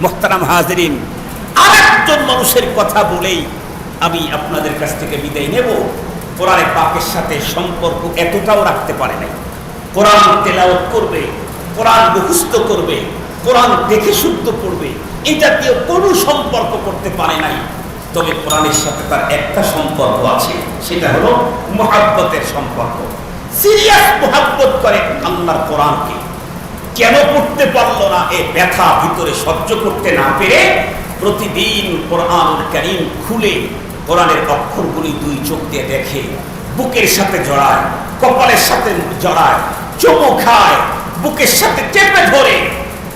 মুহতারাম হাজিরিন, আরেকজন মানুষের কথা বলেই আমি আপনাদের কাছ থেকে বিদায় নেব। কোরআনে পাকের সাথে সম্পর্ক এতটাও রাখতে পারে নাই। কোরআন তেলাওয়াত করবে, কোরআন মুখস্থ করবে, কোরআন দেখে শুদ্ধ পড়বে, এই জাতীয় কোনো সম্পর্ক করতে পারে নাই। তবে কোরআনের সাথে তার একটা সম্পর্ক আছে, সেটা হলো মুহাব্বতের সম্পর্ক। সিরিয়াস মুহাব্বত করে আল্লাহর কোরআনকে। কেন পড়তে পারলো না, এই ব্যথা ভিতরে সহ্য করতে না পেরে প্রতিদিন কোরআনুল কারীম খুলে কোরআনের অক্ষরগুলি দুই চোখ দিয়ে দেখে, বুকের সাথে জড়ায়, কপালের সাথে জড়ায়, চুমু খায়, বুকের সাথে চেপে ধরে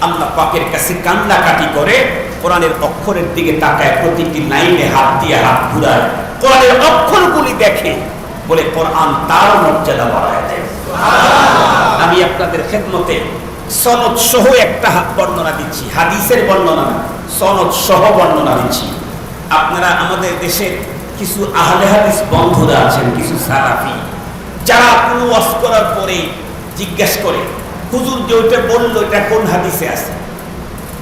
আল্লাহ পাকের কাছে কান্নাকাটি করে, কোরআনের অক্ষরের দিকে তাকায়, প্রতিটি লাইনে হাত দিয়ে হাত ঘুরায়, কোরআনের অক্ষরগুলি দেখে, বলে কোরআন তার মর্যাদা বাড়ায় দেয়। আমি আপনাদের খেদমতে সনদ সহ একটা বর্ণনা দিচ্ছি, হাদিসের বর্ণনা, সনদ সহ বর্ণনা দিচ্ছি। আপনারা আমাদের দেশের কিছু আহলে হাদিস বন্ধুরা আছেন, কিছু সালাফি, যারা কোনো ওয়াজ করার পরে জিজ্ঞাসা করে, হুজুর যে ওইটা বললো এটা কোন হাদিসে আছে,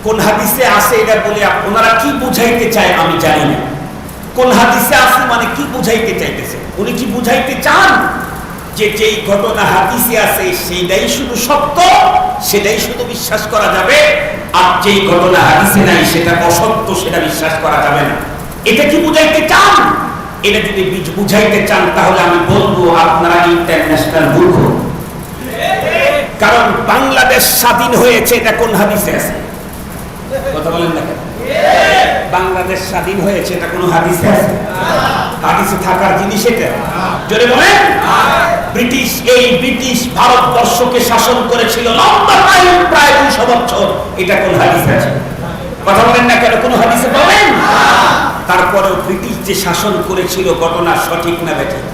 কোন হাদিসে আছে এটা বলে ওনারা কি বুঝাইতে চায় আমি জানি না। কোন হাদিসে আছে মানে কি বুঝাইতে চাইতেছে? উনি কি বুঝাইতে চান যে যেই ঘটনা হাদিসে আছে সেইটাই শুধু সত্য, সেটাই শুধু বিশ্বাস করা যাবে, আর যেই ঘটনা হাদিসে নাই সেটা অসত্য, সেটা বিশ্বাস করা যাবে না? এটা কি বুঝাইতে চান? এটা যদি বুঝাইতে চান তাহলে আমি বলবো আপনারা ইন্টারন্যাশনাল মূর্খ। কারণ বাংলাদেশ স্বাধীন হয়েছে এটা কোন হাদিসে আছে? কথা বলেন না কেন? বাংলাদেশ স্বাধীন হয়েছে এটা কোন হাদিসে আছে? হাদিসে থাকার জিনিস এটা? জোরে বলেন। ব্রিটিশ ভারতবর্ষকে শাসন করেছিল লম্বা টাইম, প্রায় 200 বছর, এটা কোন হাদিসে আছে? কথা বলেন না কেন? কোন হাদিসে পাবেন? তারপরেও ব্রিটিশ যে শাসন করেছিল ঘটনা সঠিক না বেঠিক?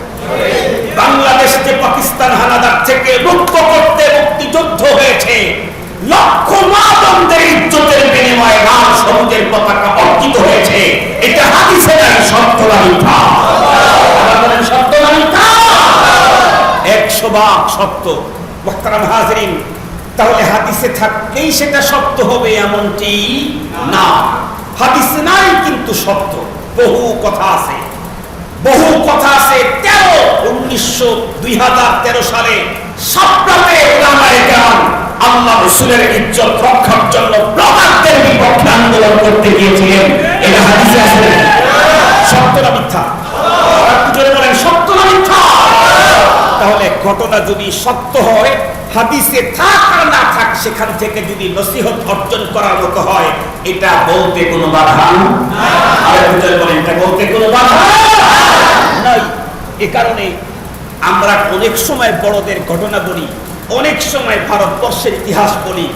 বাংলাদেশ যে পাকিস্তান হানাদার থেকে মুক্ত করতে মুক্তিযুদ্ধ হয়েছে, লক্ষ মা বোনদের ইজ্জতের বিনিময়ে লাল সবুজের পতাকা অর্জিত হয়েছে, এটা হাদিসে নাই, সত্য না মিথ্যা? বলেন সত্য না মিথ্যা? 100 ভাগ সত্য। মুহতারাম হাজিরিন, তাহলে হাদিসে থাকলেই সেটা সত্য হবে এমনটি না। হাদিসে নাই কিন্তু সত্য। বহু কথা আছে, বহু কথা আছে। 2013 সালে সাপ্রাতে উলামায়ে কেরাম আল্লাহ রাসূলের ইজ্জত রক্ষার জন্য ব্লগারদের বিপক্ষে আন্দোলন করতে গিয়েছিলেন, এটা হাদিসে আছে। সত্য না মিথ্যা? জোরে বলেন, সত্য না মিথ্যা? তাহলে ঘটনা যদি সত্য হয়, হাদিসে থাক আর না থাক, সেখান থেকে যদি নসিহত অর্জন করার মতো হয়, এটা বলতে কোনো বাধা নাই। বলেন, এটা বলতে কোনো বাধা নাই। এ কারণে আমরা অনেক সময় বড়দের ঘটনা বলি, অনেক সময় ভারতবর্ষের ইতিহাস বলি,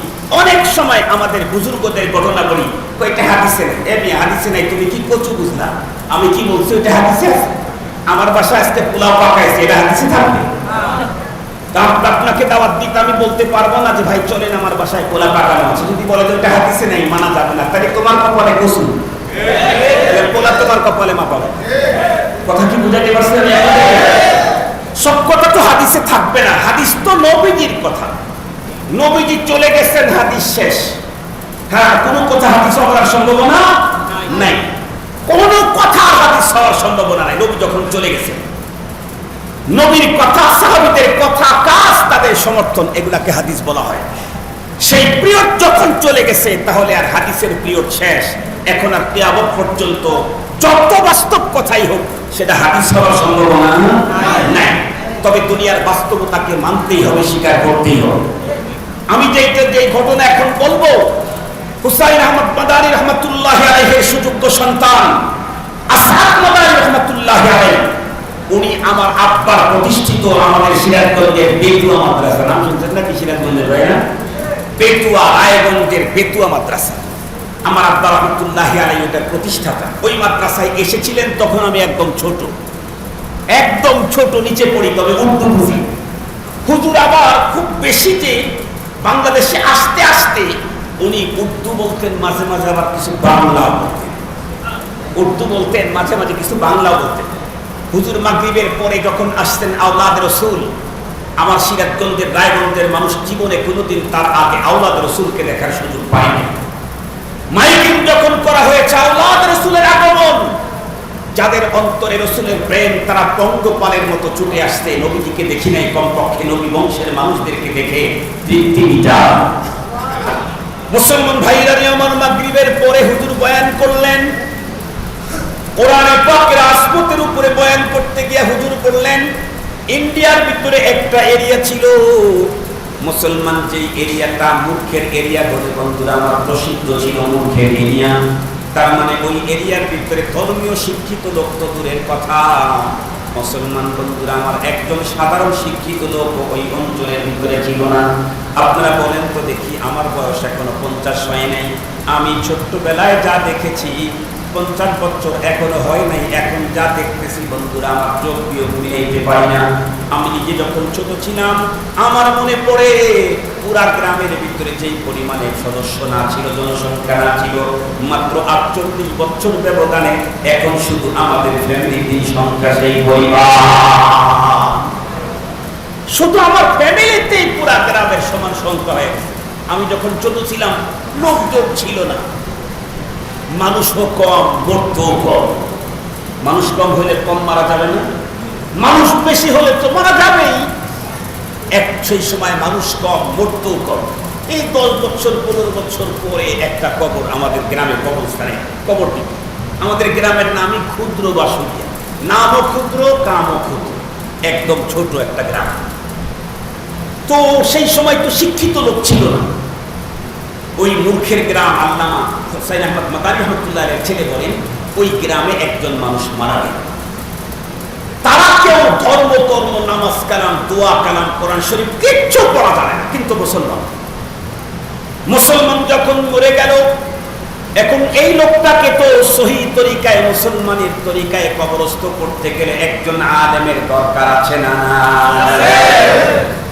অনেক সময় আমাদের বুজুর্গদের ঘটনা বলি, এটা হাদিসে নেই। এমনি হাদিসে নাই, তুমি কি কচু বুঝলা? আমি কি বলছি ওইটা হাদিসে আছে? আমার বাসায় আজকে পোলাও পাকাইছে, এটা হাদিসে থাকবে? আপনাকে দাওয়াত দিতে আমি বলতে পারবো না যে ভাই চলেন আমার বাসায় পোলা পাকানো আছে। যদি বলে যে ওটা হাদিসে নাই, মানা যাবে না। তাহলে তোমার কপালে কসু, পোলা তোমার কপালে মাপাবে। কথা কি বুঝাতে পারছি আমি? সব কথা তো হাদিসে থাকবে না। হাদিস তো নবীজির কথা, নবীজি চলে গেছেন, হাদিস শেষ। হ্যাঁ, কোনো কথা হাদিস হওয়ার সম্ভাবনা নাই, কোনো কথা হাদিস হওয়ার সম্ভাবনা নাই। নবী যখন চলে গেছেন, নবীর কথা, সাহাবীদের কথা, কাজ, তাদের সমর্থন, এগুলাকে হাদিস বলা হয়। সেই পিরিয়ড যখন চলে গেছে, তাহলে আর হাদিসের পিরিয়ড শেষ। এখন আর কিয়ামত পর্যন্ত যত বাস্তব কথাই হোক, সেটা হাদিস হওয়ার সম্ভাবনা নাই। তবে দুনিয়ার বাস্তবতাকে মানতেই হবে, স্বীকার করতেই হবে। আমি যে ঘটনা এখন বলবো, হুসাইন আহমদ মাদানী রহমাতুল্লাহি আলাইহির সুযোগ্য সন্তান আসহাব মাদানী রহমাতুল্লাহি আলাইহি, উনি আমার আব্বার প্রতিষ্ঠিত আমাদের সিরাজগঞ্জের বেতুয়া মাদ্রাসা, নাম শুনছেন নাকি? সিরাজগঞ্জের ভাই না? বেতুয়া, রায়গঞ্জের বেতুয়া মাদ্রাসা, আমার আব্বা রহমাতুল্লাহি আলাইহি ওটার প্রতিষ্ঠাতা। ওই মাদ্রাসায় এসেছিলেন, তখন আমি একদম ছোট, নিচে পড়ি, তবে উর্দু বুঝি। হুজুর আবার খুব বেশি যে বাংলাদেশে আসতে আসতে উনি উর্দু বলতেন, মাঝে মাঝে আবার কিছু বাংলা বলতেন। উর্দু বলতেন, মাঝে মাঝে কিছু বাংলা বলতেন। হুজুর মাগরিবের পরে যখন আসতেন আওলাদ রসুল, আমার সিরাজগঞ্জের রায়গঞ্জের মানুষ জীবনে কোনোদিন তার আগে আওলাদ রসুলকে দেখার সুযোগ পায়নি। মাইকিং যখন করা হয়েছে আল্লাহ রাসূলের আগমন, যাদের অন্তরে রাসূলের প্রেম তারা পঙ্গপালের মতো ছুটে আসছে। নবীজিকে দেখি নাই, কমপক্ষে নবী বংশের মানুষদেরকে দেখে তৃপ্তি মিটা। মুসলমান ভাইরা আমার, মাগরিবের পরে হুজুর বয়ান করলেন, কোরআনে পাকের আসমতের উপরে বয়ান করতে গিয়ে হুজুর বললেন, ইন্ডিয়ার ভিতরে একটা এরিয়া ছিল, মুসলমান যেই এরিয়াটা মূর্খের এরিয়া বলে বন্ধুরা আমার প্রসিদ্ধ ছিল, মূর্খের এরিয়া। তার মানে ওই এরিয়ার ভিতরে ধর্মীয় শিক্ষিত লোক তো দূরের কথা, মুসলমান বন্ধুরা আমার একজন সাধারণ শিক্ষিত লোক ওই অঞ্চলের ভিতরে ছিল না। আপনারা বলেন তো দেখি, আমার বয়স এখনো 50 হয় নাই, আমি ছোট্টবেলায় যা দেখেছি 50 বছর এখনো হয় নাই, এখন যা দেখতেছি বন্ধুরা আমার চোখ দিয়ে মিলাইতে পারি না। আমি নিজে যখন ছোট ছিলাম আমার মনে পড়ে পুরা গ্রামের ভিতরে যেই পরিমাণে সদস্য না ছিল, জনসংখ্যা না ছিল, মাত্র 48 বছর ব্যবধানে এখন শুধু আমাদের ফ্যামিলির সংখ্যা সেই পরিমাণ, শুধু আমার ফ্যামিলিতেই পুরা গ্রামের সমান সংখ্যা হয়ে গেছে। আমি যখন ছোট ছিলাম লোকজন ছিল না, মানুষও কম, মরতেও কম। মানুষ কম হলে কম মারা যাবে না, মানুষ বেশি হলে তো মারা যাবেই। সেই সময় মানুষ কম, মরতেও কম। এই 10 বছর 15 বছর পরে একটা কবর আমাদের গ্রামের কবরস্থানে কবর দিত। আমাদের গ্রামের নামই ক্ষুদ্র বাসুরিয়া, নামও ক্ষুদ্র, কামও ক্ষুদ্র, একদম ছোট একটা গ্রাম। তো সেই সময় তো শিক্ষিত লোক ছিল না। ওই মূর্খের গ্রাম, আল্লামা হুসাইন আহমদ মাদানী রহমাতুল্লাহর ছেলে বলেন, ওই গ্রামে একজন মানুষ মারা গেল। তারা কেউ ধর্ম কর্ম, নামাজ কালাম, দোয়া কালাম, কোরআন শরীফ কিচ্ছু পড়া যায় না, কিন্তু মুসলমান যখন মরে গেল, এখন এই লোকটাকে তো সহি তরিকায়, মুসলমানের তরিকায় কবরস্থ করতে গেলে একজন আলেমের দরকার আছে না?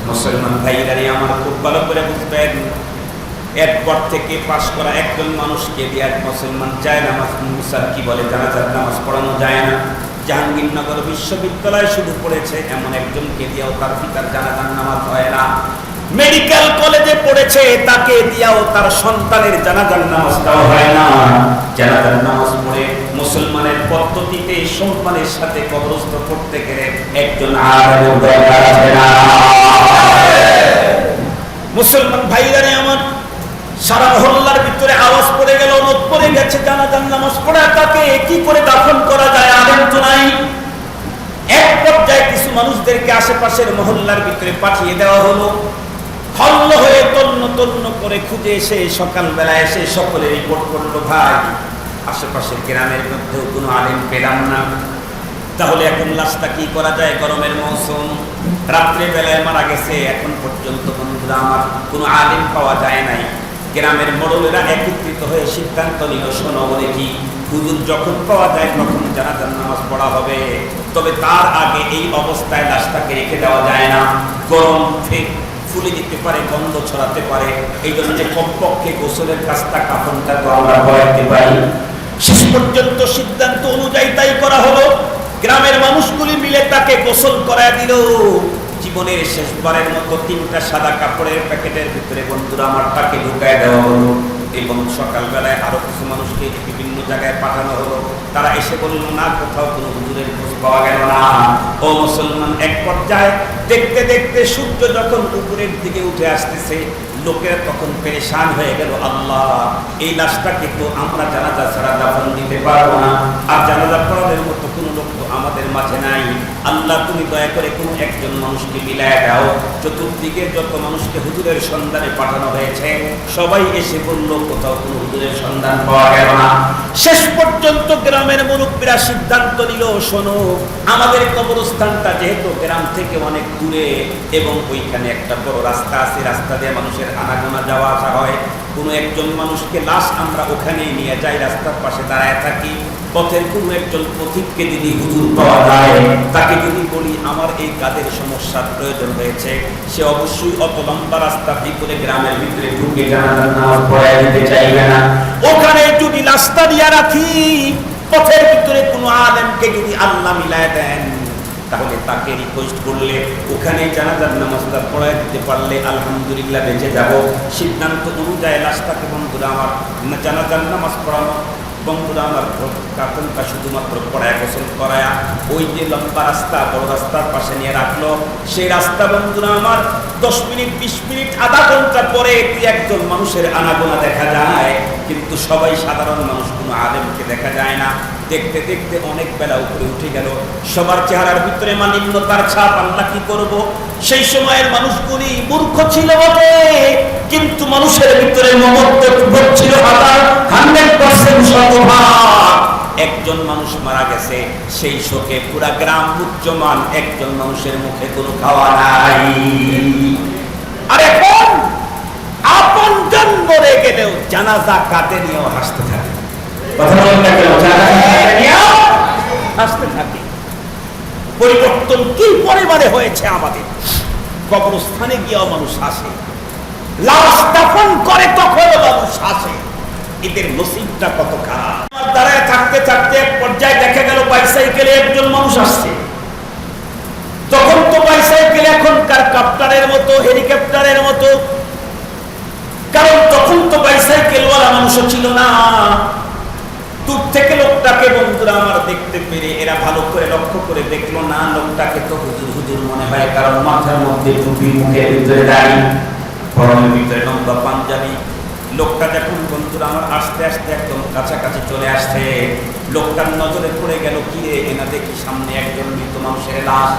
মুসলমান ভাইরা আমার খুব ভালো করে বুঝবেন, এরপর থেকে পাশ করা একজন মানুষকে দিয়ে মুসলমান যায় নামাজ, মুসার কি বলে, জানাজার নামাজ পড়ানো যায় না। জাহাঙ্গীরনগর বিশ্ববিদ্যালয় শুধু পড়েছে এমন একজনকে দিয়েও তার পিতার জানাজার নামাজ হয় না। মেডিকেল কলেজে পড়েছে, তাকে দিয়েও তার সন্তানের জানাজার নামাজটাও হয় না। জানাজার নামাজ পড়ে মুসলমানের পদ্ধতিতে সম্মানের সাথে কবরস্থ করতে গেলে একজন আলেমের দরকার আছে না? মুসলমান ভাইরা আমার, সারা মহল্লার ভিতরে আওয়াজ পড়ে গেল, নদ পড়ে গেছে, জানাজার নামাজ পড়ে তাকে কি করে দাফন করা যায়, আলেম তো নাই। এক পর্যায়ে কিছু মানুষদেরকে আশেপাশের মহল্লার ভিতরে পাঠিয়ে দেওয়া হলো। হল্ল হয়ে তন্ন তন্ন করে খুঁজে এসে সকালবেলা এসে সকলে রিপোর্ট করলো, ভাই আশেপাশের গ্রামের মধ্যেও কোনো আলেম পেলাম না, তাহলে এখন লাশটা কি করা যায়? গরমের মৌসুম, রাত্রে বেলায় মারা গেছে, এখন পর্যন্ত বন্ধুরা আমার কোনো আলেম পাওয়া যায় নাই। গ্রামের মোড়লেরা একত্রিত হয়ে সিদ্ধান্ত নিল, শোনো বলে কি, হুজুর যখন পাওয়া যায় তখন জানাজার নামাজ পড়া হবে, তবে তার আগে এই অবস্থায় লাশটাকে রেখে দেওয়া যায় না, গরম ফুলে দিতে পারে, গন্ধ ছড়াতে পারে, এই জন্য যে কমপক্ষে গোসলের কাজটা, কাফনটা তো আমরা করাতে পারি। শেষ পর্যন্ত সিদ্ধান্ত অনুযায়ী তাই করা হলো। গ্রামের মানুষগুলি মিলে তাকে গোসল করায় দিল। জীবনের শেষবারের মতো 3টা সাদা কাপড়ের প্যাকেটের ভিতরে বন্ধুরা আমার তাকে ঢুকায় দেওয়া হলো, এবং সকালবেলায় আরো কিছু মানুষকে বিভিন্ন জায়গায় পাঠানো হলো। তারা এসে বলল, না কোথাও কোনো হুজুরের খোঁজ পাওয়া গেল না। ও মুসলমান, এক পর্যায়ে দেখতে দেখতে সূর্য যখন উপরের দিকে উঠে আসতেছে, লোকেরা তখন পেরেশান হয়ে গেল, আল্লাহ এই লাশটাকে তো আমরা জানাজা ছাড়া দাফন দিতে পারবো না, আর জানাজা পড়ানোর মতো কোনো লোক তো আমাদের মাঝে নাই। আল্লাহ তুমি দয়া করে কোনো একজন মানুষকে মিলায় দাও। চতুর্দিকে যত মানুষকে হুজুরের সন্ধানে পাঠানো হয়েছে সবাই এসে বলল, কোথাও কোনো হুজুরের সন্ধান পাওয়া গেল না। শেষ পর্যন্ত গ্রামের মুরব্বীরা সিদ্ধান্ত নিল, শোনো আমাদের কবরস্থানটা যেহেতু গ্রাম থেকে অনেক দূরে এবং ওইখানে একটা বড় রাস্তা আছে, রাস্তা দিয়ে মানুষের আনাগোনা যাওয়া আসা হয়, কোনো একজন মানুষকে লাশ আমরা ওখানেই নিয়ে যাই, রাস্তার পাশে দাঁড়ায় থাকি, পথের কোনো একজন পথিককে যদি হুজুর পাওয়া যায়, তাকে যদি বলি আমার এই কাজের সমস্যার প্রয়োজন হয়েছে, সে অবশ্যই অত লম্বা রাস্তা ভিতরে গ্রামের ভিতরে ঢুকে জানাজার নামাজ পড়ায় দিতে চাইবে না। ওখানে যদি রাস্তা দিয়া রাখি, পথের ভিতরে কোনো আলেমকে যদি আল্লাহ মিলায় দেন, তাহলে তাকে রিকোয়েস্ট করলে ওখানে জানাজার নামাজটা পড়ায় দিতে পারলে আলহামদুলিল্লাহ বেঁচে যাব। সিদ্ধান্ত অনুযায়ী লাশটাকে বন্ধুরা আমার জানাজার নামাজ পড়ানো, বন্ধুরা আমার কাপড়টা শুধুমাত্র পড়ায় গোসল করায়া ওই যে লম্বা রাস্তা বড় রাস্তার পাশে নিয়ে রাখলো। সেই রাস্তা বন্ধুরা আমার 10 মিনিট 20 মিনিট আধা ঘন্টা পরে একজন মানুষের আনাগোনা দেখা যায়, কিন্তু সবাই সাধারণ মানুষ, কোনো আলেমকে দেখা যায় না। দেখতে দেখতে অনেক বেলা উপরে উঠে গেল, সবার চেহারার ভিতরে মালিন্যতার ছাপ। আল্লাহ কি করব, সেই সময়ের মানুষগুলি মূর্খ ছিল বটে, কিন্তু মানুষের ভিতরে মমত্ববোধ ছিল 100% শতভাগ। একজন মানুষ মারা গেছে, সেই শোকে পুরা গ্রাম মুহ্যমান, একজন মানুষের মুখে কোনো খাওয়া নাই। আর এখন আপনজন মরে গেলেও জানাজা কাটে নিয়েও হাসতে থাকে, হাসতে থাকে। পরিবর্তন কি পরিমাণে হয়েছে আমাদের। কবরস্থানে গিয়েও মানুষ হাসে, লাশ দাফন করে তখনও মানুষ হাসে। এদের নসিবটা কত খারাপ। আমার দাঁড়ায় থাকতে থাকতে এক পর্যায়ে দেখা গেল বাইসাইকেলে একজন মানুষ আসছে। তখন তো বাইসাইকেল এখনকার কাপ্টারের মতো, হেলিকপ্টারের মতো, কারণ তখন তো বাইসাইকেলওয়ালা মানুষও ছিল না। দূর থেকে লোকটাকে বন্ধুরা আমার দেখতে পেরে এরা ভালো করে লক্ষ্য করে দেখলো না, লোকটাকে তো হুজুর হুজুর মনে হয়, কারণ মাথার মধ্যে টুপি, মুখের ভিতরে দাড়ি, পরনের ভিতরে লম্বা পাঞ্জাবি। লোকটা যখন বন্ধুরা আমার আস্তে আস্তে একদম কাছাকাছি চলে আসছে, লোকটার নজরে পড়ে গেল, কি রে এনা দেখি সামনে একজন মৃত মানুষের লাশ।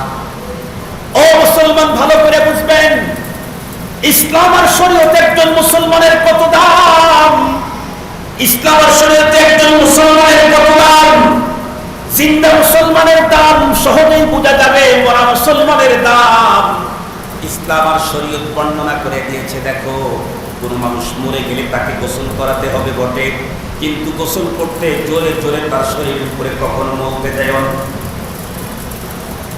ও মুসলমান, ভালো করে বুঝবেন ইসলাম আর শরীয়তে একজন মুসলমানের কত দাম। ইসলাম আর শরীয়তে একজন মুসলমানের কত দাম। জিন্দা মুসলমানের দাম সহজেই বোঝা যাবে, মরা মুসলমানের দাম ইসলাম আর শরীয়ত বর্ণনা করে দিয়েছে। দেখো, কোন মানুষ মরে গেলে তাকে গোসল করাতে হবে বটে, কিন্তু গোসল করতে জোরে জোরে তার শরীরের উপরে কখনো মলতে যায় না।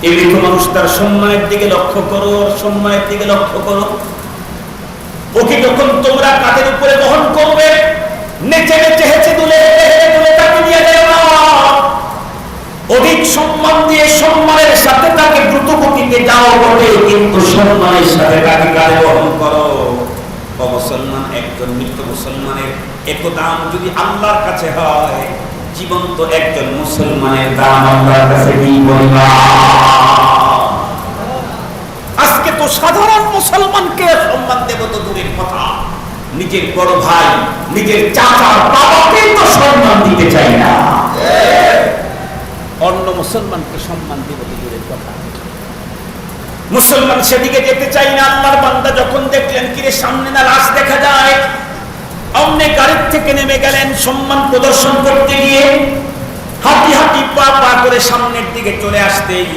এই মৃত মানুষ তার সম্মানের দিকে লক্ষ্য করো, সম্মানের দিকে লক্ষ্য করো। ওকে যখন তোমরা কাঁধের উপরে বহন করবে, নেচে নেচে হেঁচে দুলে দুলে তাকে নিয়ে যাও না। অধিক সম্মান দিয়ে সম্মানের সাথে তাকে দ্রুত গতিতে যাও বটে, কিন্তু সম্মানের সাথে তাকে কাঁধে বহন করো। মুসলমান, একজন মৃত মুসলমানের এত দাম যদি আল্লাহর কাছে হয়, জীবন্ত একজন মুসলমানের দাম আল্লাহর কাছে কি বলবা। আজকে তো সাধারণ মুসলমানকে সম্মান দেব তো দূরের কথা, নিজের বড় ভাই, নিজের চাচা, বাবাকে তো সম্মান দিতে চাই না, অন্য মুসলমানকে সম্মান দেব তো দূরের কথা। মুসলমান সেদিকে যেতে চাই না। আল্লাহর বান্দা যখন দেখলেন কিরে সামনে না লাশ দেখা যায়, অমনে গাড়ির থেকে নেমে গেলেন সম্মান প্রদর্শন করতে গিয়ে, হাঁটি হাঁটি পা পা করে সামনের দিকে চলে আসতেই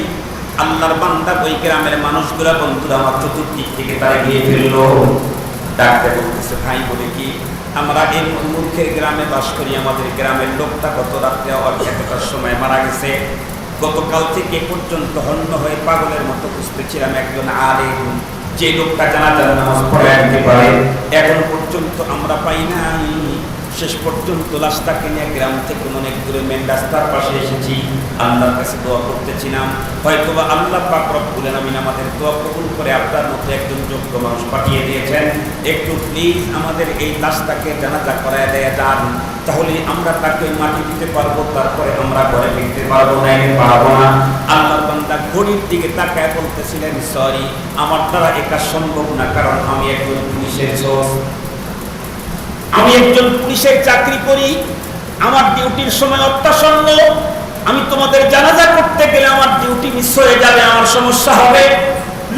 আল্লাহর বান্দা ওই গ্রামের মানুষগুলা বন্ধুরা আমার চতুর্দিক থেকে তারা গিয়ে ফেললো। ডাক্তার বলতেছে, ভাই বলে কি আমরা এই মূর্খের গ্রামে বাস করি, আমাদের গ্রামের লোকটা গত রাত্রে এতটার সময় মারা গেছে। গতকাল থেকে পর্যন্ত হন্য হয়ে পাগলের মতো খুঁজতেছিলাম একজন আলেম, যে লোকটা জানাজার নামাজ পড়ায় দিতে পারে, এখন পর্যন্ত আমরা পাই নাই। শেষ পর্যন্ত লাশটাকে নিয়ে গ্রাম থেকে অনেক দূরে মেন রাস্তার পাশে এসেছি, আল্লাহর কাছে দোয়া করতেছিলাম, হয়তোবা আল্লাহ পাক রব্বুল আলামিন আমাদের দোয়া কবুল করে আপনার মতো একজন যোগ্য মানুষ পাঠিয়ে দিয়েছেন। একটু প্লিজ আমাদের এই লাশটাকে জানাজা করায় দেয়া যান, তাহলে আমরা তাকে মাটি দিতে পারবো, তারপরে আমরা ঘরে ফিরতে পারবো না, পারবো না। আল্লাহর বান্দা ঘড়ির দিকে তাকায় বলতেছিলেন, সরি আমার দ্বারা এটা সম্ভব না, কারণ আমি একজন পুলিশের সোর্স, আমি একজন পুলিশের চাকরি করি, আমার ডিউটির সময় অত্যাসন্ন, আমি তোমাদের জানাজা করতে গেলে আমার ডিউটি মিস হয়ে যাবে, আমার সমস্যা হবে।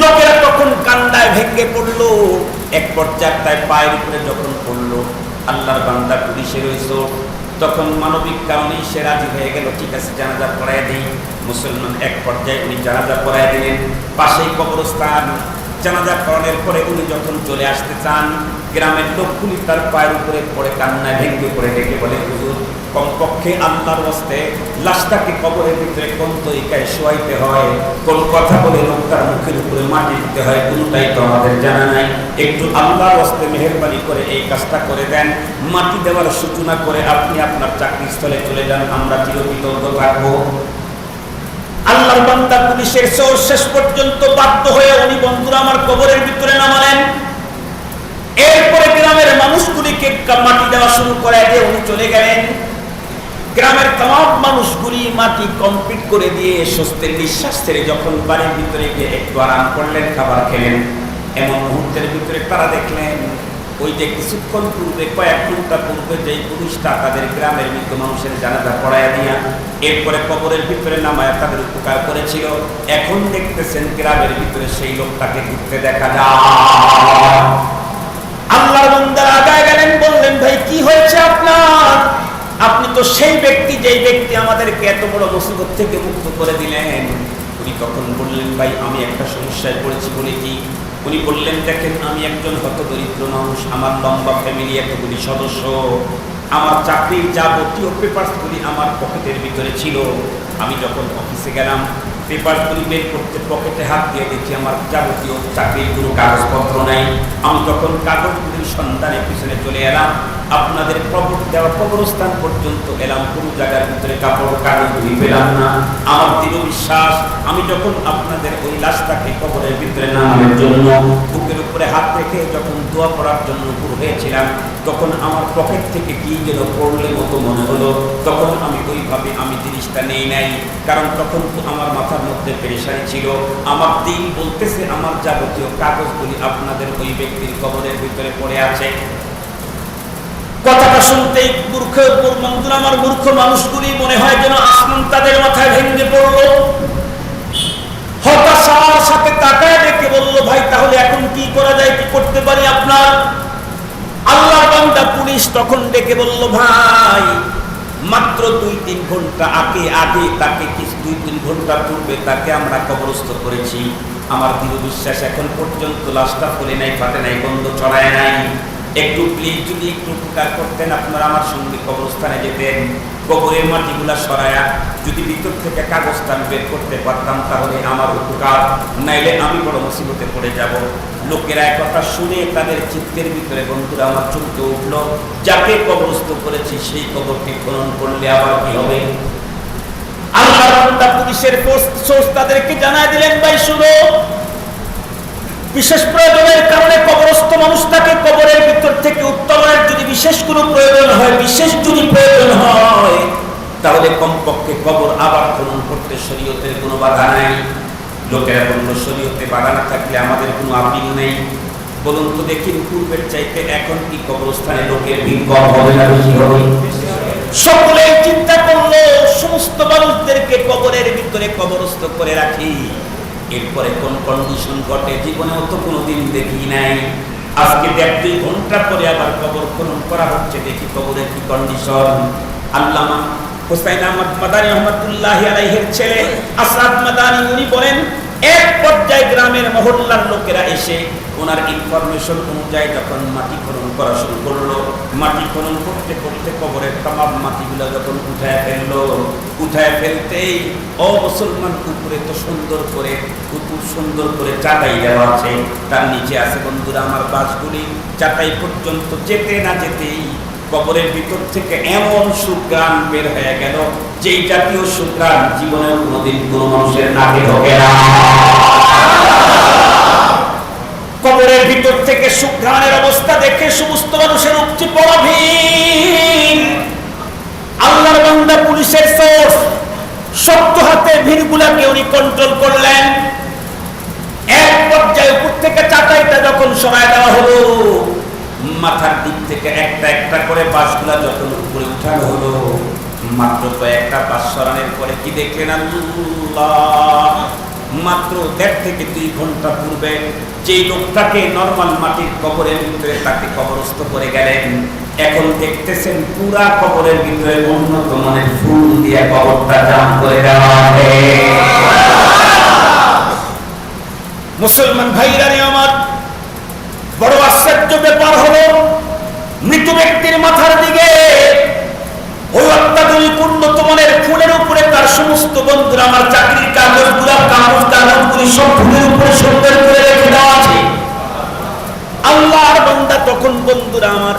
লোকেরা তখন কান্দায় ভেঙে পড়লো, এক পর্যায়ে তাই পায়ের উপরে যখন পড়লো, আল্লাহর বান্দা পুলিশের ওই সোর্স, তখন মানবিক কারণেই সে রাজি হয়ে গেল, ঠিক আছে জানাজা পড়ায় দিই। মুসলমান এক পর্যায়ে উনি জানাজা পড়ায় দিলেন, পাশেই কবরস্থান। জানাজা পড়ানোর পরে উনি যখন চলে আসতে চান, গ্রামের লোকগুলি তার পায়ের উপরে পড়ে কান্নায় ভেঙে পড়ে ডেকে বলে, হুজুর কমপক্ষে আল্লাহর ওয়াস্তে লাশটাকে কবরের ভিতরে কোন তরিকায় শোয়াইতে হয়, কোন কথা বলে লোকটার মুখের উপরে মাটি দিতে হয়, কোনটাই তো আমাদের জানা নাই, একটু আল্লাহর ওয়াস্তে মেহেরবানি করে এই কাজটা করে দেন। মাটি দেওয়ার সূচনা করে আপনি আপনার চাকরিস্থলে চলে যান, আমরা চিরকৃতজ্ঞ থাকবো। আল্লাহর বান্দা পুলিশের সোর্স শেষ পর্যন্ত বাধ্য হয়ে উনি বন্ধুরা আমার কবরের ভিতরে নামালেন। এরপরে গ্রামের মানুষগুলিকে মাটি দেওয়া শুরু করে দিয়ে উনি চলে গেলেন। গ্রামের তাম মানুষগুলি মাটি কমপ্লিট করে দিয়ে স্বস্তির নিঃশ্বাস ছেড়ে যখন বাড়ির ভিতরে গিয়ে একটু আরাম করলেন, খাবার খেলেন, এমন মুহূর্তের ভিতরে তারা দেখলেন ওই যে কিছুক্ষণ পূর্বে, কয়েক ঘন্টা পূর্বে যেই পুলিশটা তাদের গ্রামের মৃত মানুষের জানাজা পড়াইয়া দিয়া এরপরে কবরের ভিতরে নামায়া তাদের উপকার করেছিল, এখন দেখতেছেন গ্রামের ভিতরে সেই লোকটাকে ঘুরতে দেখা যায়। আল্লাহর বান্দারা আগায় গেলেন, বললেন ভাই কি হয়েছে আপনার? আপনি তো সেই ব্যক্তি যেই ব্যক্তি আমাদেরকে এত বড় মুসিবত থেকে মুক্ত করে দিলেন। উনি তখন বললেন ভাই আমি একটা সমস্যায় পড়েছি। বলে কি? উনি বললেন দেখেন আমি একজন হতদরিদ্র মানুষ, আমার লম্বা ফ্যামিলি, এতগুলি সদস্য, আমার চাকরির যাবতীয় পেপারসগুলি আমার পকেটের ভিতরে ছিল। আমি যখন অফিসে গেলাম পেপারসগুলি বের করতে পকেটে হাত দিয়ে দেখি আমার যাবতীয় চাকরির কোনো কাগজপত্র নাই। আমি তখন কাগজগুলির সন্ধানের পিছনে চলে এলাম, আপনাদের দেওয়া কবরস্থান পর্যন্ত এলাম, কোনো জায়গার ভিতরে কাগজগুলি পেলাম না। আমার দৃঢ় বিশ্বাস আমি যখন আপনাদের ওই লাশটাকে কবরের ভিতরে নামানোর জন্য বুকের উপরে হাত রেখে যখন দোয়া করার জন্য উপর হয়েছিলাম, তখন আমার পকেট থেকে কি যেন পড়লে মতো মনে হলো। তখন আমি ওইভাবে আমি জিনিসটা নেই নাই, কারণ তখন তো আমার মাথার মধ্যে পেরেশানি ছিল। আমার দিন বলতেছে আমার যাবতীয় কাগজগুলি আপনাদের ওই ব্যক্তির কবরের ভিতরে পড়ে আছে। কথাটা শুনতেই আমার মূর্খ মানুষগুলি মনে হয় যেন আসমান তাদের মাথায় ভেঙে পড়লো। হতাশার সাথে তাকায় দেখে বলল ভাই তাহলে এখন কি করা যায়, কি করতে পারি আপনার? আল্লাহর বান্দা পুলিশ তখন ডেকে বলল ভাই মাত্র 2-3 ঘন্টা আগে তাকে 2-3 ঘন্টা পূর্বে তাকে আমরা কবরস্থ করেছি। আমার দৃঢ় বিশ্বাস এখন পর্যন্ত লাশটা ফলে নাই, ফাটে নাই, গন্ধ ছড়ায় নাই। একটু প্লিজ যদি একটু উপকার করতেন, আপনারা আমার সঙ্গে কবরস্থানে যেতেন, কবরের মাটিগুলা সরায়া যদি ভিতর থেকে কাগজটা বের করতে পারতাম তাহলে আমার উপকার, নাইলে আমি বড় মুসিবতে পড়ে যাব। লোকেরা কথা শুনে তাদের চিত্তের ভিতরে বন্ধুরা আমার চমকে উঠল, যাকে কবরস্থ করেছি সেই কবরকে খনন করলে আবার কি হবে? আল্লাহর বান্দা পুলিশের সোর্স তাদেরকে জানায় দিলেন ভাই শুনো, বিশেষ প্রয়োজনের কারণে কবরস্থ মানুষটাকে কবরের ভিতর থেকে উত্তোলনের যদি বিশেষ কোনো প্রয়োজন হয়, তাহলে কমপক্ষে কবর আবার খনন করতে শরীয়তের কোনো বাধা নাই। লোকেরা বলল শরীয়তে বাধা না থাকলে আমাদের কোনো আপিল নেই। বলুন তো দেখি পূর্বের চাইতে এখন কি কবরস্থানে লোকের ভিড় কম হবে না বেশি হবে? সকলে চিন্তা করলো সমস্ত মানুষদেরকে কবরের ভিতরে কবরস্থ করে রাখি, এরপরে কোন কন্ডিশন ঘটে জীবনেও তো কোনোদিন দেখি নাই। আজকে 1.5-2 ঘন্টা পরে আবার কবর খনন করা হচ্ছে, দেখি কবরের কি কন্ডিশন। আল্লামা হুসাইন আহমদ মাদানী রহমাতুল্লাহি আলাইহির ছেলে আসাদ মাদানী উনি বলেন এক পর্যায়ে গ্রামের মহল্লার লোকেরা এসে ওনার ইনফরমেশন অনুযায়ী যখন মাটি খনন করা শুরু করলো, মাটি খনন করতে করতে কবরের তামাম মাটিগুলো যখন উঠায় ফেলতেই মুসলমান উপরে তো সুন্দর করে চাটাই দেওয়া আছে, তার নিচে আছে বন্ধুরা আমার বাসগুলি। চাটাই পর্যন্ত যেতে না যেতেই কবরের ভিতর থেকে এমন সুঘ্রাণ বের হয়ে গেল যেই জাতীয় সুঘ্রাণ জীবনের কোনোদিন কোনো মানুষের নাকে ঢোকে না। কবরের ভিতর থেকে সুঘ্রাণের অবস্থা দেখে সমস্ত মানুষের উপচে পড়া ভিড়। আল্লাহর বান্দা পুলিশের সোর্স শক্ত হাতে ভিড়গুলাকে উনি কন্ট্রোল করলেন। এক পর্যায়ে উপর থেকে চাটাইটা যখন সরায় দেওয়া হলো, মাথার দিক থেকে একটা একটা করে বাসগুলা যখন উপরে উঠানো হলো, মাত্র কয়েকটা বাস সরানোর পরে কি দেখলেন আল্লাহ, মাত্র 1.5 থেকে 2 ঘন্টা পূর্বে যেই লোকটাকে নরমাল মাটির কবরের ভিতরে তাকে কবরস্থ করে গেলেন, এখন দেখতেছেন পুরা কবরের ভিতরে উন্নত মানের ফুল দিয়ে কবরটা জাম করে দেওয়া হবে। মুসলমান ভাইরা আমার বড় আশ্চর্য ব্যাপার হলো, মৃত ব্যক্তির মাথার দিকে ওই অত্যাধুনিক উন্নত মানের ফুলের উপরে তার সমস্ত বন্ধুরা আমার চাকরির কাগজগুলি সব ফুলের উপরে সুন্দর করে রেখে দেওয়া আছে। আল্লাহর বান্দা তখন বন্ধুরা আমার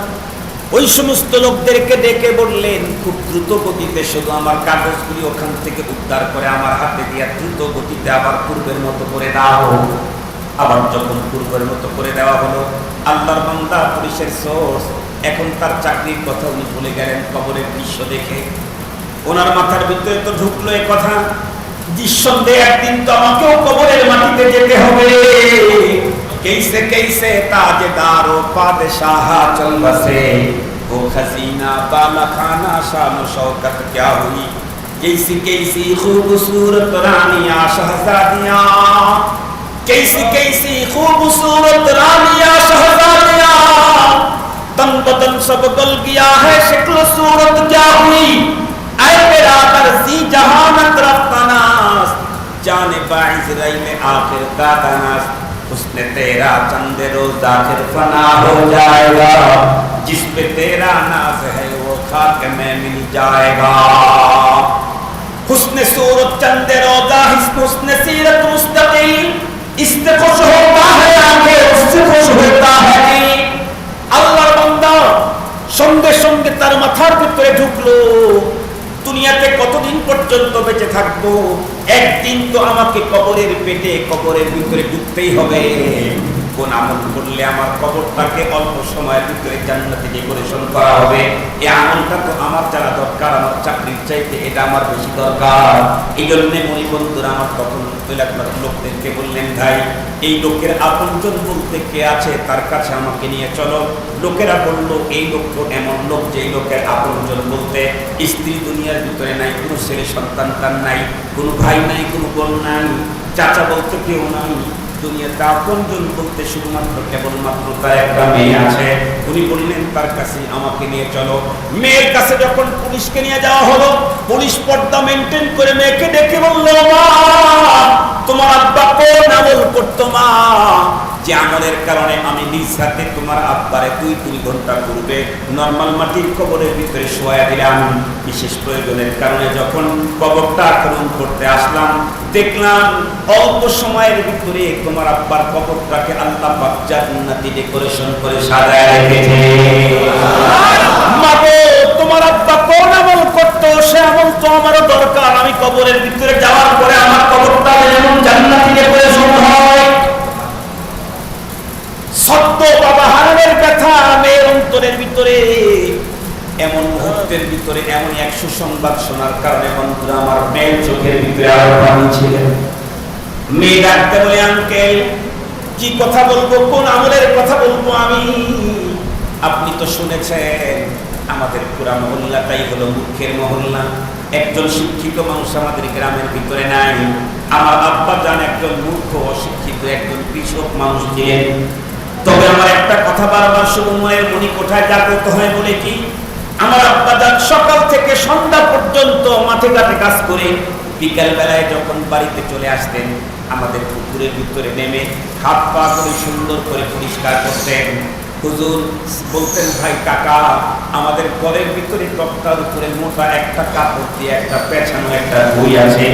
ওই সমস্ত লোকদেরকে ডেকে বললেন, খুব দ্রুত গতিতে শুধু আমার কাগজগুলি ওখান থেকে উদ্ধার করে আমার হাতে দিয়ে দ্রুত গতিতে আবার পূর্বের মতো করে দাও। আবার যখন পূর্বের মতো করে দেওয়া হলো, আল্লাহর বান্দা পুলিশের সোর্স এখন তার চাকরির কথা উনি ভুলে গেলেন কবরের দৃশ্য দেখে। ওনার মাথার ভিতরে তো ঢুকলো এই কথা, নিঃসন্দেহে একদিন তো আমাকেও কবরের মাটিতে যেতে হবে। कैसे कैसे ताजदार व पादशाह चल बसे, वो खजीना बाला खाना शान शौकत क्या हुई, कैसी कैसी खूबसूरत रानियां शहजादियां, कैसी कैसी खूबसूरत रानियां शहजादियां, तन बदन सब गल गया है शक्ल सूरत क्या हुई, ऐ मेरा दर्जी जहानत रफ्तानास, जाने बाइज़राइल आखिर का दानास, उसने तेरा चंद रोज आखिर फना हो जाएगा, जिस पे तेरा नाज है वो खाक में मिल जाएगा। हुस्न सूरत चंद रोजा हुस्न सीरत मुस्तकीम, इससे खुश होता है आखिर उससे खुश होता है दिल। আল্লাহর বান্দা সঙ্গে সঙ্গে তার মাথার ভিতরে ঢুকলো, দুনিয়াতে কতদিন পর্যন্ত বেঁচে থাকবো, একদিন তো আমাকে কবরের পেটে কবরের ভিতরে ঢুকতেই হবে। কোন আমল করলে আমার কবরটাকে অল্প সময়ের ভিতরে জান্নাতে ডেকোরেশন করা হবে, এই আমলটা তো আমার যারা দরকার, আমার চাকরির চাইতে এটা আমার বেশি দরকার। এই জন্য মনি বন্ধুরা আমার তখন এলাকার লোকদেরকে বললেন, ভাই এই লোকের আপনজন বলতে কে আছে, তার কাছে আমাকে নিয়ে চলো। লোকেরা বললো, এই লোক তো এমন লোক যে লোকের আপনজন বলতে স্ত্রী দুনিয়ার ভিতরে নাই, কোনো ছেলে সন্তান তার নাই, কোনো ভাই নাই, কোনো বোন নাই, চাচা বলতে কেউ নাই, দুনিয়াতে আপনজন বলতে শুধুমাত্র কেবলমাত্র তার একটা মেয়ে আছে। উনি বললেন তার কাছে আমাকে নিয়ে চলো। মেয়ের কাছে যখন পুলিশকে নিয়ে যাওয়া হলো, পুলিশ পর্দা মেনটেন করে মেয়েকে ডেকে বলল, মা তোমার আব্বা কোন আমল করতো মা, যে আমলের কারণে আমি নিজ হাতে তোমার আব্বারে 2-3 ঘন্টা পূর্বে নর্মাল মাটির কবরের ভিতরে শোয়া দিলাম। বিশেষ প্রয়োজনের কারণে যখন কবরটা খনন করতে আসলাম, দেখলাম অল্প সময়ের ভিতরে তোমার আব্বার কবরটাকে আল্লাহ পাক জান্নাতি ডেকোরেশন করে সাজায় রেখেছে। মাগো তোমার আব্বা কোন আমল করতো, সে আমল তো আমারও দরকার। আমি কবরের ভিতরে যাওয়ার পরে আমার কবরটা যেমন জান্নাতি ডেকোরেশন হয়। সত্য বাবা হারানোর ব্যথা মেয়ের অন্তরের ভিতরে, এমন মুহূর্তের ভিতরে এমন এক সুসংবাদ শোনার কারণে বন্ধুরা আমার মেয়ের চোখের ভিতরে আরো পানি ছিল। মেয়ে ডাকতে বলে, আঙ্কেল কি কথা বলবো, কোন আমলের কথা বলবো আমি? আপনি তো শুনেছেন আমাদের পুরা মহল্লাটাই হলো মূর্খের মহল্লা, একজন শিক্ষিত মানুষ আমাদের গ্রামের ভিতরে নাই। আমার আব্বা জান একজন মূর্খ অশিক্ষিত একজন কৃষক মানুষ ছিলেন। তবে আমার একটা কথা বারবার শুধু মনের মণিকোঠায় জাগ্রত হয় বলে কি, আমার আব্বা জান সকাল থেকে সন্ধ্যা পর্যন্ত মাঠে ঘাটে কাজ করে বিকাল বেলায় যখন বাড়িতে চলে আসতেন, আমাদের পুকুরের ভিতরে নেমে হাত পা করে সুন্দর করে পরিষ্কার করতেন। হুজুর বলতেন, ভাই কাকা আমাদের ঘরের ভিতরে টপটার উপরে মোটা একটা কাপড় দিয়ে একটা পেছানো একটা বই আছে,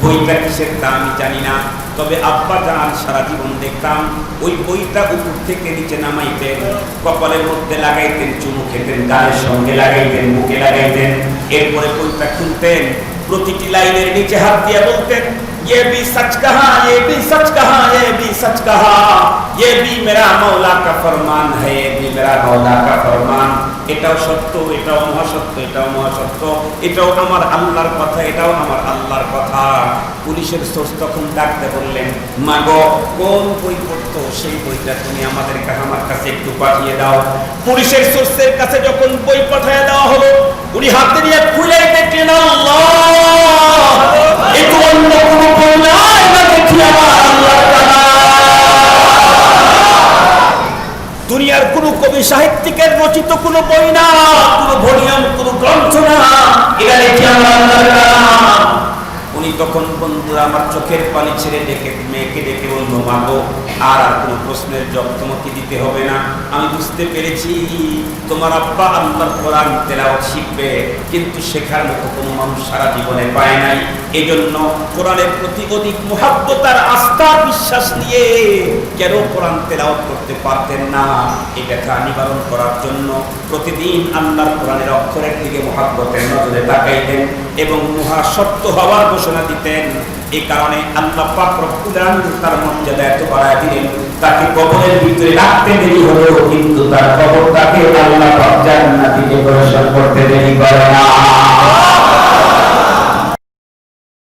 বইটা কিসের তা আমি জানি না, তবে আব্বা জান সারা জীবন দেখতাম ওই বইটা উপর থেকে নিচে নামাইতেন, কপালের মধ্যে লাগাইতেন, চুমু খেতেন, গালের সঙ্গে লাগাইতেন, মুখে লাগাইতেন, এরপরে বইটা খুলতেন, প্রতিটি লাইনের নিচে হাত দিয়ে বলতেন, ये भी सच कहा, ये भी सच कहा, ये भी सच कहा, ये भी मेरा मौला का फरमान है, ये भी मेरा मौला का फरमान। এটাও সত্য, এটাও মহাসত্য, এটাও মহাসত্য, এটাও আমার আল্লাহর কথা, এটাও আমার আল্লাহর কথা। পুলিশের সোর্স তখন ডাকতে বললেন, মাগো কোন বই পড়তো, সেই বইটা তুমি আমাদেরকে আমার কাছে একটু পাঠিয়ে দাও। পুলিশের সোর্সের কাছে যখন বই পাঠিয়ে দেওয়া হলো, উনি হাতে নিয়ে খুলে দেখলেন, আল্লাহ একটু অন্য কোনো বই নাই না, দেখি আমার আল্লাহর কথা। দুনিয়ার কোন কবি সাহিত্যিকের রচিত কোন বই না, কোন ভলিউম, কোন গ্রন্থ না, এটা দেখি আমার আল্লাহর কালাম। উনি তখন বন্ধুরা আমার চোখের পানি ছেড়ে ডেকে মেয়েকে ডেকে বলবো, মাগো আর কোনো প্রশ্নের জবাব তোমাকে দিতে হবে না, আমি বুঝতে পেরেছি তোমার আব্বা আল্লাহর কোরআন তেলাওয়াত শিখবে, কিন্তু শেখার মতো কোনো মানুষ সারা জীবনে পায় নাই। এই জন্য কোরআনের প্রতি অধিক মুহাব্বত আর আস্থা বিশ্বাস নিয়ে কেন কোরআন তেলাওয়াত করতে পারতেন না, এই ব্যথা নিবারণ করার জন্য প্রতিদিন আল্লাহর কোরআনের অক্ষরের দিকে মুহাব্বতের নজরে তাকাইতেন এবং মহাসত্য হওয়ার ঘোষণা দিতেন। এই কারণে আল্লাহ পাক রব্বুল আলামিন তার মর্যাদা এত বাড়ায় দিলেন, তাকে কবরের ভিতরে রাখতে দেরি হলো, কিন্তু তার কবরটাকে আল্লাহ পাক জান্নাতে প্রবেশ করতে দেরি করে না।